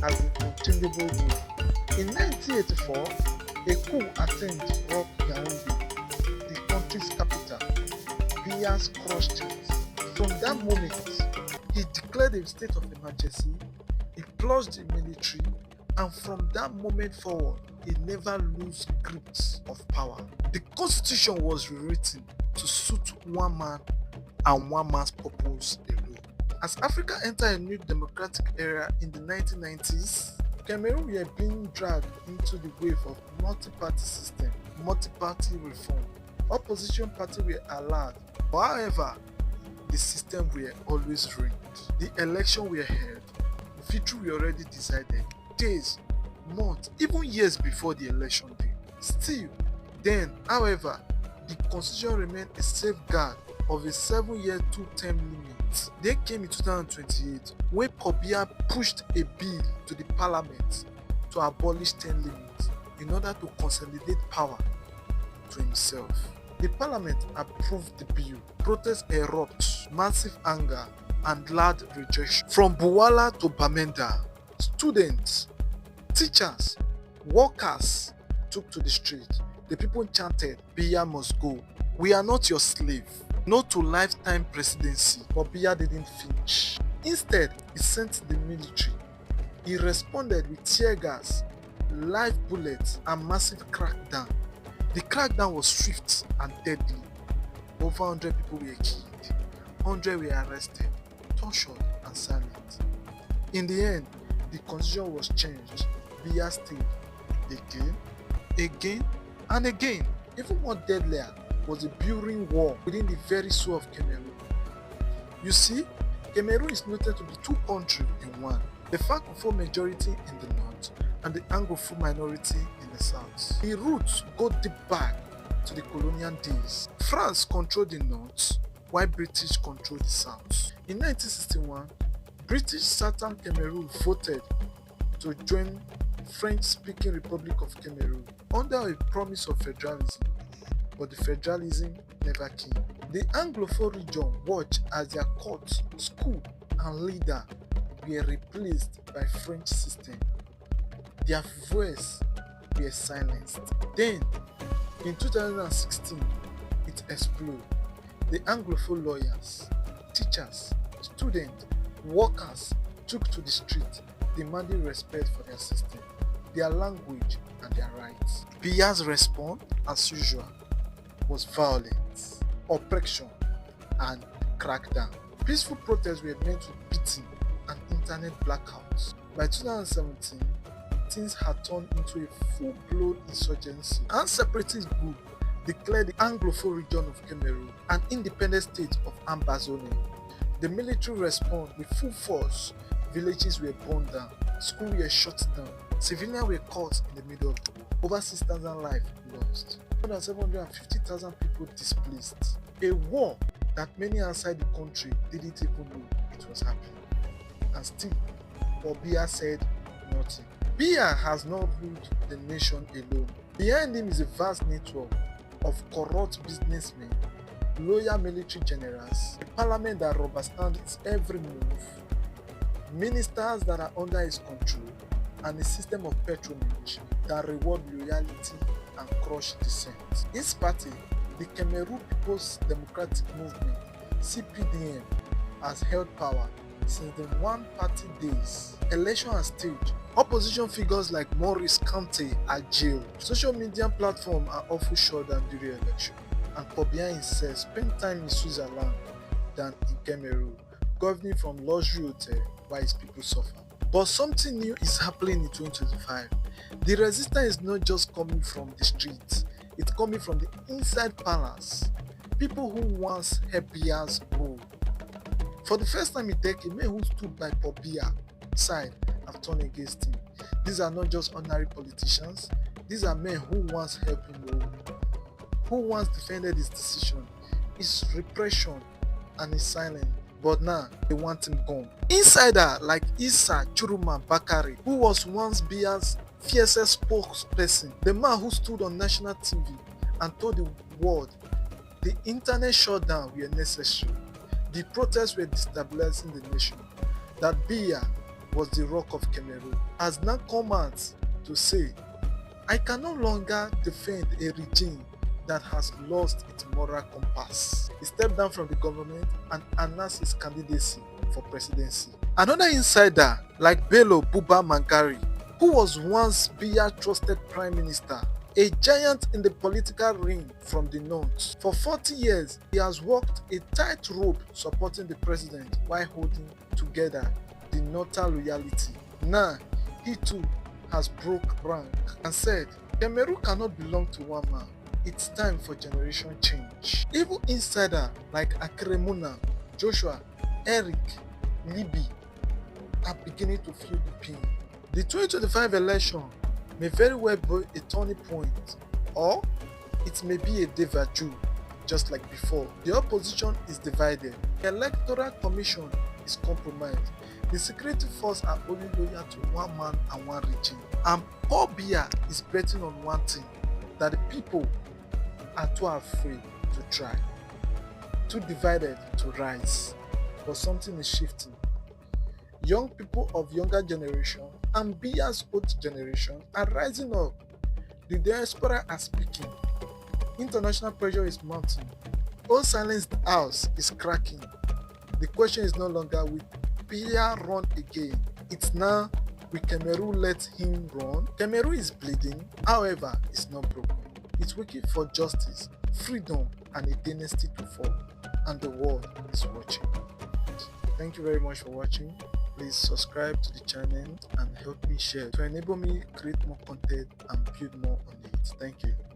as the unchangeable rule. In 1984, a coup attempt robbed Yaoundé, the country's capital. Biya's crushed it. From that moment, he declared a state of emergency, he plunged the military, and from that moment forward, he never lose grips of power. The constitution was rewritten to suit one man and one man's purpose alone. As Africa entered a new democratic era in the 1990s, Cameroon were being dragged into the wave of multi-party system, multi-party reform. Opposition parties were allowed, however, the system were always rigged. The election were held, victory were already decided, days, months, even years before the election day. Still, then, however, the constitution remained a safeguard of a 7-year 2-term limit. Then came in 2028 when Paul Biya pushed a bill to the parliament to abolish term limits in order to consolidate power to himself. The parliament approved the bill. Protests erupt, massive anger and loud rejection. From Buwala to Bamenda, students, teachers, workers took to the street. The people chanted, "Biya must go. We are not your slave." No to lifetime presidency, but Biya didn't finish. Instead, he sent the military. He responded with tear gas, live bullets, and massive crackdown. The crackdown was swift and deadly. Over 100 people were killed, 100 were arrested, tortured, and silent. In the end, the constitution was changed. Biya stayed again, and again. Even more deadlier was the building war within the very soul of Cameroon. You see, Cameroon is noted to be two countries in one. The Francophone majority in the north and the Anglophone minority in the south. The roots go deep back to the colonial days. France controlled the north while British controlled the south. In 1961, British Southern Cameroon voted to join French-speaking Republic of Cameroon under a promise of federalism, but the federalism never came. The Anglophone region watched as their court, school, and leader were replaced by French system. Their voice were silenced. Then, in 2016, it exploded. The Anglophone lawyers, teachers, students, workers took to the street, demanding respect for their system, their language, and their rights. Biya's response, as usual, was violence, oppression, and crackdown. Peaceful protests were met with beating and internet blackouts. By 2017, things had turned into a full-blown insurgency, and separatist groups declared the Anglophone region of Cameroon an independent state of Ambazonia. The military responded with full force. Villages were burned down, schools were shut down, civilians were caught in the middle, over 6,000 lives lost, more than 750,000 people displaced. A war that many outside the country didn't even know it was happening. And still, Paul Biya said nothing. Biya has not ruled the nation alone. Behind him is a vast network of corrupt businessmen, loyal military generals, a parliament that rubber stamps its every move, ministers that are under his control, and a system of patronage that reward loyalty and crush dissent. His party, the Cameroon People's Democratic Movement, CPDM, has held power since the one-party days. Election are staged. Opposition figures like Maurice Kante are jailed. Social media platforms are often shut down during election. And Paul Biya himself spent time in Switzerland than in Cameroon, governing from luxury hotel while his people suffer. But something new is happening in 2025. The resistance is not just coming from the streets, it's coming from the inside palace. People who once helped Biya's rule. For the first time in decades, men who stood by Paul Biya's side have turned against him. These are not just ordinary politicians, these are men who once helped him rule, who once defended his decision, his repression, and his silence. But now they want him gone. Insider like Issa Churuma Bakari, who was once Biya's fiercest spokesperson, the man who stood on national TV and told the world the internet shutdown were necessary, the protests were destabilizing the nation, that Biya was the rock of Cameroon, has now come out to say, I can no longer defend a regime that has lost its moral compass. He stepped down from the government and announced his candidacy for presidency. Another insider, like Bello Buba Mangari, who was once Biya trusted prime minister, a giant in the political ring from the north. For 40 years, he has walked a tightrope supporting the president while holding together the northern loyalty. Now, he too has broke rank and said, Cameroon cannot belong to one man. It's time for generation change. Even insider like Akremuna, Joshua, Eric, Libby are beginning to feel the pain. The 2025 election may very well be a turning point, or it may be a déjà vu, just like before. The opposition is divided. The Electoral Commission is compromised. The security force are only loyal to one man and one regime. And Paul Biya is betting on one thing, that the people are too afraid to try, too divided to rise. But something is shifting. Young people of younger generation and Biya's old generation are rising up. The diaspora are speaking. International pressure is mounting. Old silenced house is cracking. The question is no longer will Biya run again. It's now, will Cameroon let him run? Cameroon is bleeding, however, it's not broken. It's waiting for justice, freedom, and a dynasty to fall. And the world is watching. Thank you very much for watching. Please subscribe to the channel and help me share to enable me create more content and build more on it. Thank you.